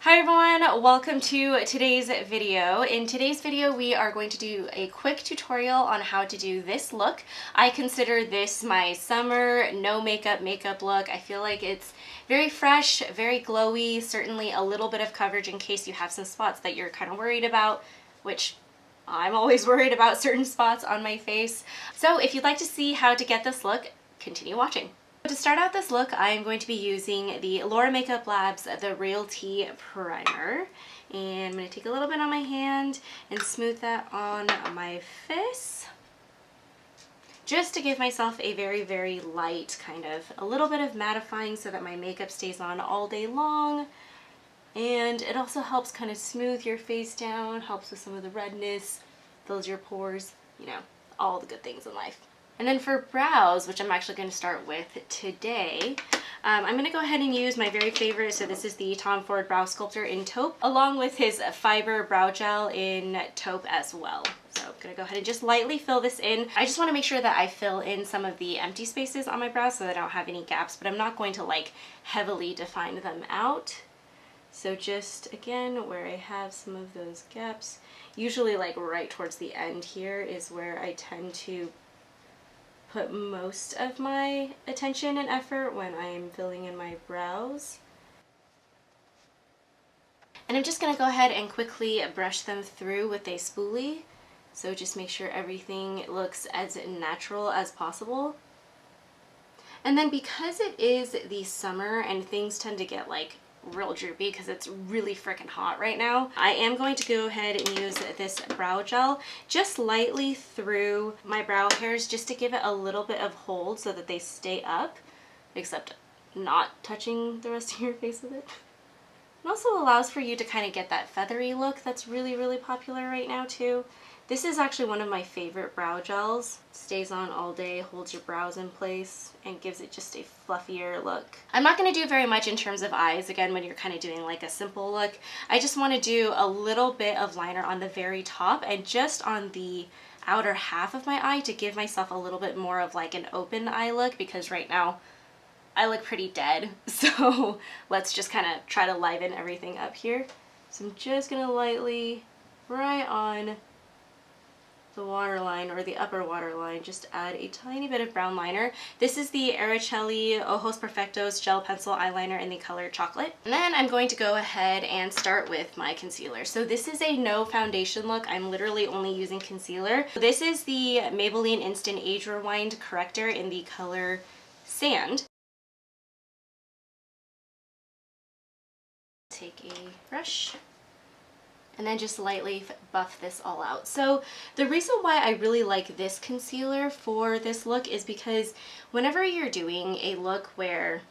Hi everyone, welcome to today's video. In today's video we are going to do a quick tutorial on how to do this look. I consider this my summer no makeup look. I feel like it's very fresh, very glowy, certainly a little bit of coverage in case you have some spots that you're kind of worried about, which I'm always worried about certain spots on my face. So if you'd like to see how to get this look, continue watching. To start out this look, I am going to be using the Laura Makeup Labs The Real Tea Primer. And I'm going to take a little bit on my hand and smooth that on my face. Just to give myself a very, very light kind of, a little bit of mattifying so that my makeup stays on all day long. And it also helps kind of smooth your face down, helps with some of the redness, fills your pores, you know, all the good things in life. And then for brows, which I'm actually going to start with today, I'm going to go ahead and use my very favorite, so this is the Tom Ford Brow Sculptor in Taupe, along with his Fiber Brow Gel in Taupe as well. So I'm going to go ahead and just lightly fill this in. I just want to make sure that I fill in some of the empty spaces on my brows so that I don't have any gaps, but I'm not going to like heavily define them out. So just, again, where I have some of those gaps, usually like right towards the end here is where I tend to put most of my attention and effort when I'm filling in my brows. And I'm just going to go ahead and quickly brush them through with a spoolie. So just make sure everything looks as natural as possible. And then because it is the summer and things tend to get like real droopy because it's really freaking hot right now, I am going to go ahead and use this brow gel just lightly through my brow hairs just to give it a little bit of hold so that they stay up, except not touching the rest of your face with it. It also allows for you to kind of get that feathery look that's really, really popular right now too. This is actually one of my favorite brow gels. Stays on all day, holds your brows in place, and gives it just a fluffier look. I'm not going to do very much in terms of eyes, again, when you're kind of doing like a simple look. I just want to do a little bit of liner on the very top and just on the outer half of my eye to give myself a little bit more of like an open eye look, because right now I look pretty dead. So let's just kind of try to liven everything up here. So I'm just going to lightly, right on the waterline or the upper waterline, just add a tiny bit of brown liner. This is the Araceli Ojos Perfectos Gel Pencil Eyeliner in the color Chocolate. And then I'm going to go ahead and start with my concealer. So this is a no foundation look. I'm literally only using concealer. This is the Maybelline Instant Age Rewind Corrector in the color Sand. Take a brush and then just lightly buff this all out. So the reason why I really like this concealer for this look is because whenever you're doing a look where,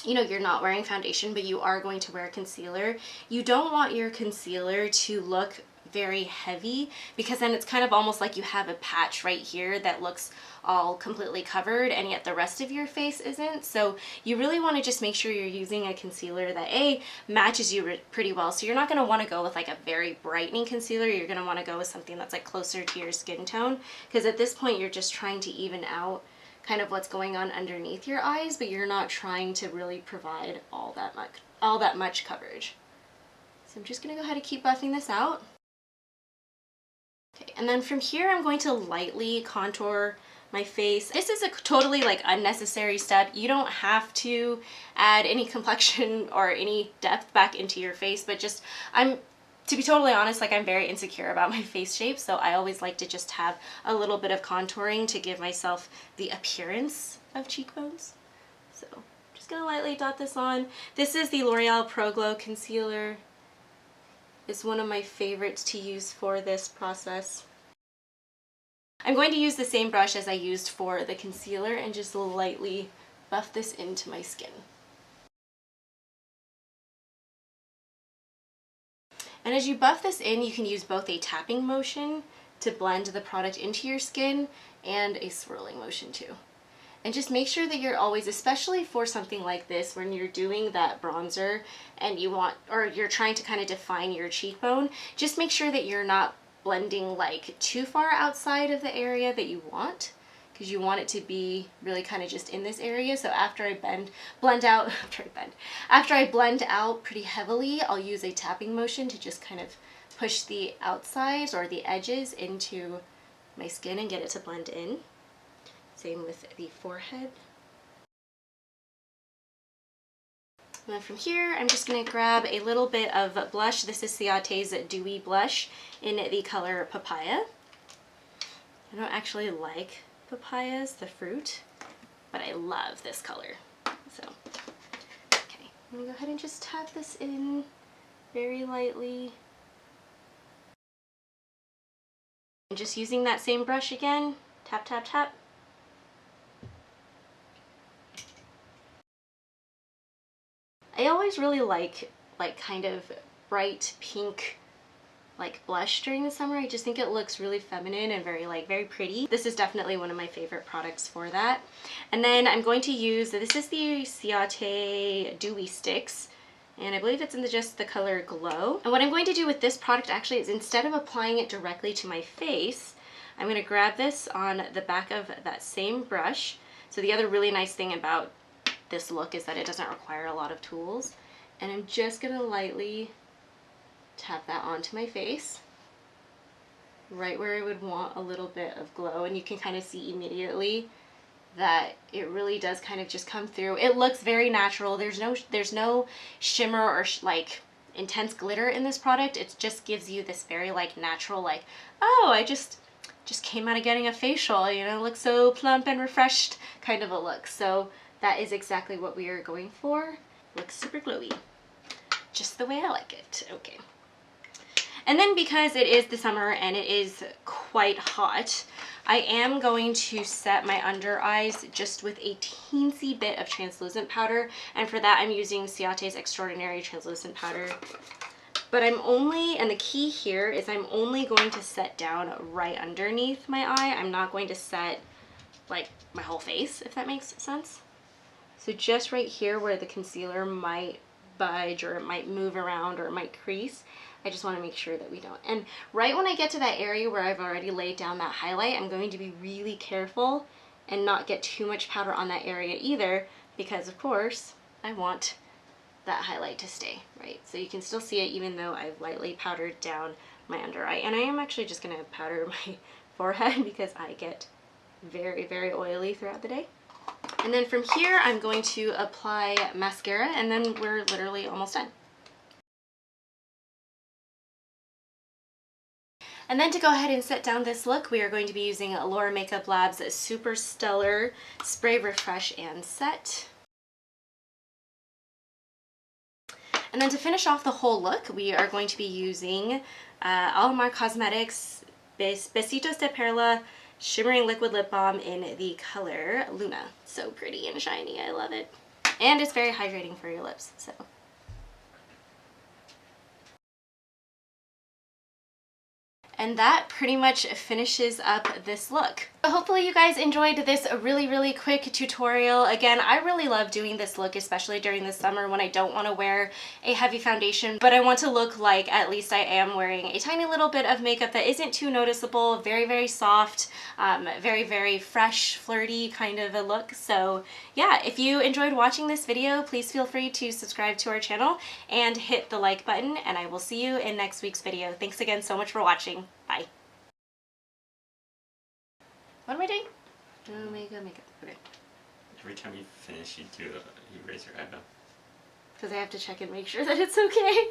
you know, you're not wearing foundation but you are going to wear concealer, you don't want your concealer to look very heavy, because then it's kind of almost like you have a patch right here that looks all completely covered and yet the rest of your face isn't. So you really want to just make sure you're using a concealer that A, matches you pretty well. So you're not going to want to go with like a very brightening concealer. You're going to want to go with something that's like closer to your skin tone, because at this point you're just trying to even out kind of what's going on underneath your eyes, but you're not trying to really provide all that much coverage. So I'm just going to go ahead and keep buffing this out. Okay, and then from here I'm going to lightly contour my face. This is a totally like unnecessary step. You don't have to add any complexion or any depth back into your face, but just, to be totally honest, like I'm very insecure about my face shape, so I always like to just have a little bit of contouring to give myself the appearance of cheekbones. So I'm just gonna lightly dot this on. This is the L'Oreal Pro Glow Concealer. Is one of my favorites to use for this process. I'm going to use the same brush as I used for the concealer and just lightly buff this into my skin. And as you buff this in, you can use both a tapping motion to blend the product into your skin and a swirling motion too. And just make sure that you're always, especially for something like this, when you're doing that bronzer and you want, or you're trying to kind of define your cheekbone, just make sure that you're not blending like too far outside of the area that you want. because you want it to be really kind of just in this area. So after I blend out pretty heavily, I'll use a tapping motion to just kind of push the outsides or the edges into my skin and get it to blend in. Same with the forehead. And then from here, I'm just going to grab a little bit of blush. This is Ciate's Dewy blush in the color Papaya. I don't actually like papayas, the fruit, but I love this color. So, okay, I'm going to go ahead and just tap this in very lightly. And just using that same brush again, tap, tap, tap. I always really like kind of bright pink like blush during the summer. I just think it looks really feminine and very pretty. This is definitely one of my favorite products for that. And then I'm going to use, this is the Ciate Dewy Stix, and I believe it's in just the color Glow. And what I'm going to do with this product actually is, instead of applying it directly to my face, I'm going to grab this on the back of that same brush. So the other really nice thing about this look is that it doesn't require a lot of tools, and I'm just gonna lightly tap that onto my face right where I would want a little bit of glow, and you can kind of see immediately that it really does kind of just come through. It looks very natural. There's no shimmer or like intense glitter in this product. It just gives you this very like natural, like, oh, I just came out of getting a facial, you know, look so plump and refreshed kind of a look. So that is exactly what we are going for. Looks super glowy, just the way I like it. Okay. And then because it is the summer and it is quite hot, I am going to set my under eyes just with a teensy bit of translucent powder. And for that, I'm using Ciate's Extraordinary Translucent Powder. But I'm only, and the key here is I'm only going to set down right underneath my eye. I'm not going to set like my whole face, if that makes sense. So just right here where the concealer might budge or it might move around or it might crease, I just want to make sure that we don't. And right when I get to that area where I've already laid down that highlight, I'm going to be really careful and not get too much powder on that area either, because of course I want that highlight to stay, right? So you can still see it even though I've lightly powdered down my under eye. And I am actually just going to powder my forehead because I get very oily throughout the day. And then from here, I'm going to apply mascara, and then we're literally almost done. And then to go ahead and set down this look, we are going to be using Laura Makeup Lab's Super Stellar Spray Refresh and Set. And then to finish off the whole look, we are going to be using Alamar Cosmetics Besitos de Perla Shimmering Liquid Lip Balm in the color Luna. So pretty and shiny, I love it. And it's very hydrating for your lips, so. And that pretty much finishes up this look. So hopefully you guys enjoyed this really quick tutorial. Again, I really love doing this look, especially during the summer when I don't want to wear a heavy foundation, but I want to look like at least I am wearing a tiny little bit of makeup that isn't too noticeable, very soft, very fresh, flirty kind of a look. So yeah, if you enjoyed watching this video, please feel free to subscribe to our channel and hit the like button, and I will see you in next week's video. Thanks again so much for watching. Bye. What am I doing? Oh, makeup. Okay. Every time you finish, you raise your eyebrow. Because I have to check and make sure that it's okay.